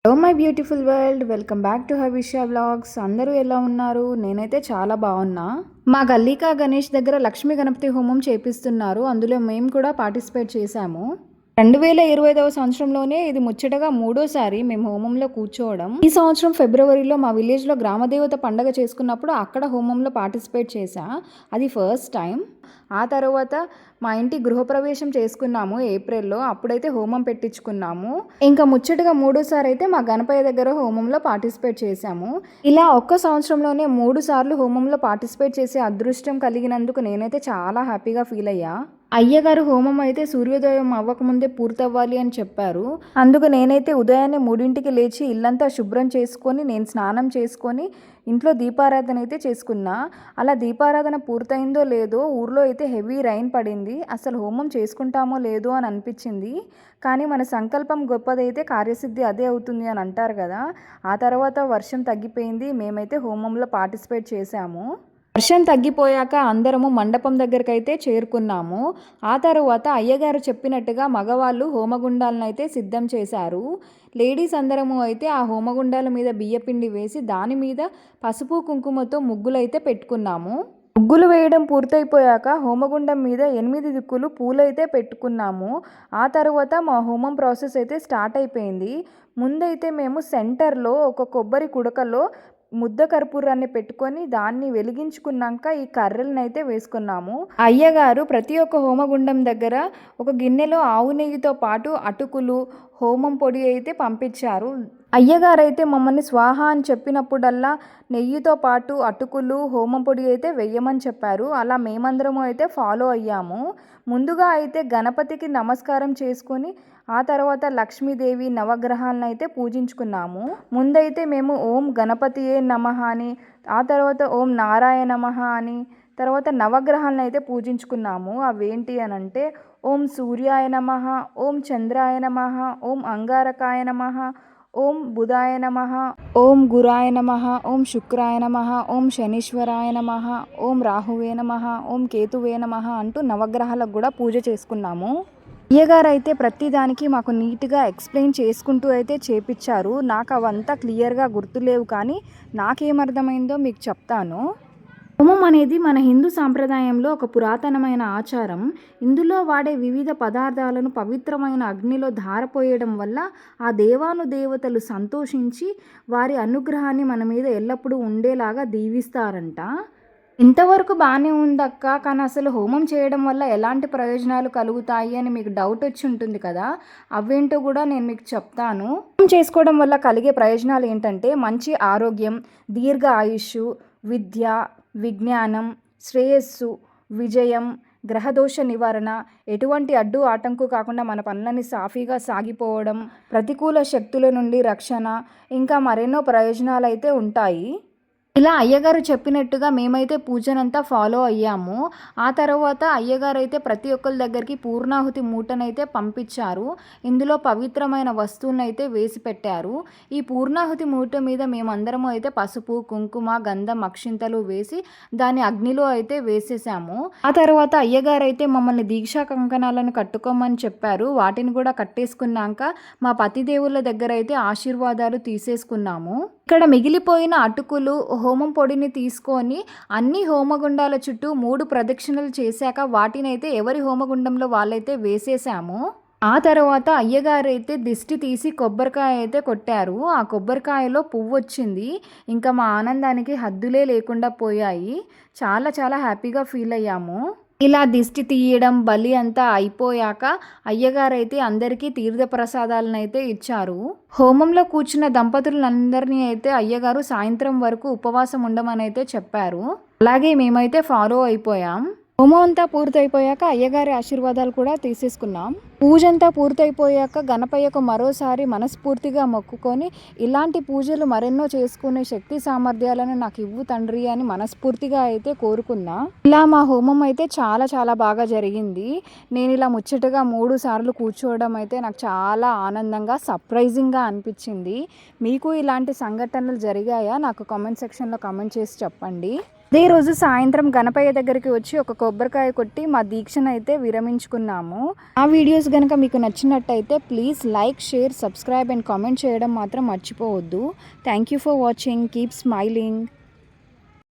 Hello my beautiful world, welcome back to Havisha vlogs. అందరూ ఎలా ఉన్నారు? నేనైతే చాలా బాగున్నా. మా గల్లీకా గణేష్ దగ్గర లక్ష్మీ గణపతి హోమం చేపిస్తున్నారు. అందులో మేము కూడా పార్టిసిపేట్ చేశాము. 2025 సంవత్సరంలోనే ఇది ముచ్చటగా మూడోసారి మేము హోమంలో కూర్చోవడం. ఈ సంవత్సరం ఫిబ్రవరిలో మా విలేజ్లో గ్రామదేవత పండగ చేసుకున్నప్పుడు అక్కడ హోమంలో పార్టిసిపేట్ చేశా. అది ఫస్ట్ టైం. ఆ తర్వాత మా ఇంటి గృహప్రవేశం చేసుకున్నాము ఏప్రిల్లో. అప్పుడైతే హోమం పెట్టించుకున్నాము. ఇంకా ముచ్చటగా మూడోసారి అయితే మా గణపయ్య దగ్గర హోమంలో పార్టిసిపేట్ చేశాము. ఇలా ఒక్క సంవత్సరంలోనే 3 సార్లు హోమంలో పార్టిసిపేట్ చేసే అదృష్టం కలిగినందుకు నేనైతే చాలా హ్యాపీగా ఫీల్ అయ్యా. అయ్యగారు హోమం అయితే సూర్యోదయం అవ్వకముందే పూర్తవ్వాలి అని చెప్పారు. అందుకు నేనైతే ఉదయాన్నే 3ంటికి లేచి ఇల్లంతా శుభ్రం చేసుకొని నేను స్నానం చేసుకొని ఇంట్లో దీపారాధన అయితే చేసుకున్నా. అలా దీపారాధన పూర్తయిందో లేదో ఊర్లో అయితే హెవీ రైన్ పడింది. అసలు హోమం చేసుకుంటామో లేదో అని అనిపించింది. కానీ మన సంకల్పం గొప్పదైతే కార్యసిద్ధి అదే అవుతుంది అని అంటారు కదా. ఆ తర్వాత వర్షం తగ్గిపోయింది. మేమైతే హోమంలో పార్టిసిపేట్ చేశాము. వర్షం తగ్గిపోయాక అందరము మండపం దగ్గరికి అయితే చేరుకున్నాము. ఆ తర్వాత అయ్యగారు చెప్పినట్టుగా మగవాళ్ళు హోమగుండాలను అయితే సిద్ధం చేశారు. లేడీస్ అందరము అయితే ఆ హోమగుండాల మీద బియ్యపిండి వేసి దాని మీద పసుపు కుంకుమతో ముగ్గులైతే పెట్టుకున్నాము. ముగ్గులు వేయడం పూర్తయిపోయాక హోమగుండం మీద 8 దిక్కులు పూలైతే పెట్టుకున్నాము. ఆ తర్వాత మా హోమం ప్రాసెస్ అయితే స్టార్ట్ అయిపోయింది. ముందైతే మేము సెంటర్లో ఒక కొబ్బరి కుడకలో ముద్ద కర్పూరాన్ని పెట్టుకొని దాన్ని వెలిగించుకున్నాక ఈ కర్రలను అయితే వేసుకున్నాము. అయ్యగారు ప్రతి ఒక్క హోమగుండం దగ్గర ఒక గిన్నెలో ఆవు నెయ్యితో పాటు అటుకులు, హోమం పొడి అయితే పంపించారు. అయ్యగారు అయితే మమ్మల్ని స్వాహ అని చెప్పినప్పుడల్లా నెయ్యితో పాటు అటుకులు, హోమం పొడి అయితే వెయ్యమని చెప్పారు. అలా మేమందరము అయితే ఫాలో అయ్యాము. ముందుగా అయితే గణపతికి నమస్కారం చేసుకొని ఆ తర్వాత లక్ష్మీదేవి నవగ్రహాలను అయితే పూజించుకున్నాము. ముందైతే మేము ఓం గణపతియే నమః అని, ఆ తర్వాత ఓం నారాయణ నమః అని, తర్వాత నవగ్రహాలను అయితే పూజించుకున్నాము. అవేంటి అని అంటే ఓం సూర్యాయ నమః, ఓం చంద్రాయ నమః, ఓం అంగారకాయ నమః, ఓం బుధాయ నమః, ఓం గురాయ నమః, ఓం శుక్రాయ నమః, ఓం శనీశ్వరాయ నమః, ఓం రాహువే నమః, ఓం కేతువే నమః అంటూ నవగ్రహాలకు కూడా పూజ చేసుకున్నాము. అయ్యగారు అయితే ప్రతిదానికి మాకు నీట్గా ఎక్స్ప్లెయిన్ చేసుకుంటూ అయితే చేపించారు. నాకు అవంతా క్లియర్గా గుర్తులేవు, కానీ నాకేమర్థమైందో మీకు చెప్తాను. హోమం అనేది మన హిందూ సాంప్రదాయంలో ఒక పురాతనమైన ఆచారం. ఇందులో వాడే వివిధ పదార్థాలను పవిత్రమైన అగ్నిలో ధారపోయడం వల్ల ఆ దేవానుదేవతలు సంతోషించి వారి అనుగ్రహాన్ని మన మీద ఎల్లప్పుడూ ఉండేలాగా దీవిస్తారంట. ఇంతవరకు బాగానే ఉందక్క, కానీ అసలు హోమం చేయడం వల్ల ఎలాంటి ప్రయోజనాలు కలుగుతాయి అని మీకు డౌట్ వచ్చి ఉంటుంది కదా. అవేంటో కూడా నేను మీకు చెప్తాను. హోమం చేసుకోవడం వల్ల కలిగే ప్రయోజనాలు ఏంటంటే మంచి ఆరోగ్యం, దీర్ఘ ఆయుష్, విద్య, విజ్ఞానం, శ్రేయస్సు, విజయం, గ్రహదోష నివారణ, ఎటువంటి అడ్డు ఆటంకు కాకుండా మన పనులని సాఫీగా సాగిపోవడం, ప్రతికూల శక్తుల నుండి రక్షణ, ఇంకా మరెన్నో ప్రయోజనాలు అయితే ఉంటాయి. ఇలా అయ్యగారు చెప్పినట్టుగా మేమైతే పూజనంతా ఫాలో అయ్యాము. ఆ తర్వాత అయ్యగారు అయితే ప్రతి ఒక్కరి దగ్గరికి పూర్ణాహుతి మూటనైతే పంపించారు. ఇందులో పవిత్రమైన వస్తువులను అయితే వేసి పెట్టారు. ఈ పూర్ణాహుతి మూట మీద మేమందరము అయితే పసుపు, కుంకుమ, గంధం, అక్షింతలు వేసి దాన్ని అగ్నిలో అయితే వేసేసాము. ఆ తర్వాత అయ్యగారు అయితే మమ్మల్ని దీక్షా కంకణాలను కట్టుకోమని చెప్పారు. వాటిని కూడా కట్టేసుకున్నాక మా పతిదేవుల దగ్గర అయితే ఆశీర్వాదాలు తీసేసుకున్నాము. ఇక్కడ మిగిలిపోయిన అటుకులు, హోమం పొడిని తీసుకొని అన్ని హోమగుండాల చుట్టూ 3 ప్రదక్షిణలు చేశాక వాటినైతే ఎవరి హోమగుండంలో వాళ్ళైతే వేసేసాము. ఆ తర్వాత అయ్యగారు అయితే దిష్టి తీసి కొబ్బరికాయ అయితే కొట్టారు. ఆ కొబ్బరికాయలో పువ్వు వచ్చింది. ఇంకా మా ఆనందానికి హద్దులే లేకుండా పోయాయి. చాలా చాలా హ్యాపీగా ఫీల్ అయ్యాము. ఇలా దిష్టి తీయడం, బలి అంతా అయిపోయాక అయ్యగారు అయితే అందరికీ తీర్థ ప్రసాదాలను అయితే ఇచ్చారు. హోమంలో కూర్చున్న దంపతులందరినీ అయితే అయ్యగారు సాయంత్రం వరకు ఉపవాసం ఉండమని అయితే చెప్పారు. అలాగే మేమైతే ఫాలో అయిపోయాం. హోమం అంతా పూర్తయిపోయాక అయ్యగారి ఆశీర్వాదాలు కూడా తీసేసుకున్నాం. పూజ అంతా పూర్తయిపోయాక గణపయ్యకు మరోసారి మనస్ఫూర్తిగా మొక్కుకొని ఇలాంటి పూజలు మరెన్నో చేసుకునే శక్తి సామర్థ్యాలను నాకు ఇవ్వు తండ్రి అని మనస్ఫూర్తిగా అయితే కోరుకున్నా. ఇలా మా హోమం అయితే చాలా చాలా బాగా జరిగింది. నేను ఇలా ముచ్చటగా 3 సార్లు కూర్చోవడం అయితే నాకు చాలా ఆనందంగా, సర్ప్రైజింగ్గా అనిపించింది. మీకు ఇలాంటి సంఘటనలు జరిగాయా? నాకు కామెంట్ సెక్షన్లో కామెంట్ చేసి చెప్పండి. అదే రోజు సాయంత్రం గణపయ్య దగ్గరికి వచ్చి ఒక కొబ్బరికాయ కొట్టి మా దీక్షను అయితే విరమించుకున్నాము. ఆ వీడియోస్ కనుక మీకు నచ్చినట్టయితే please like, share, subscribe and comment చేయడం మాత్రం మర్చిపోవద్దు. Thank you for watching. Keep smiling.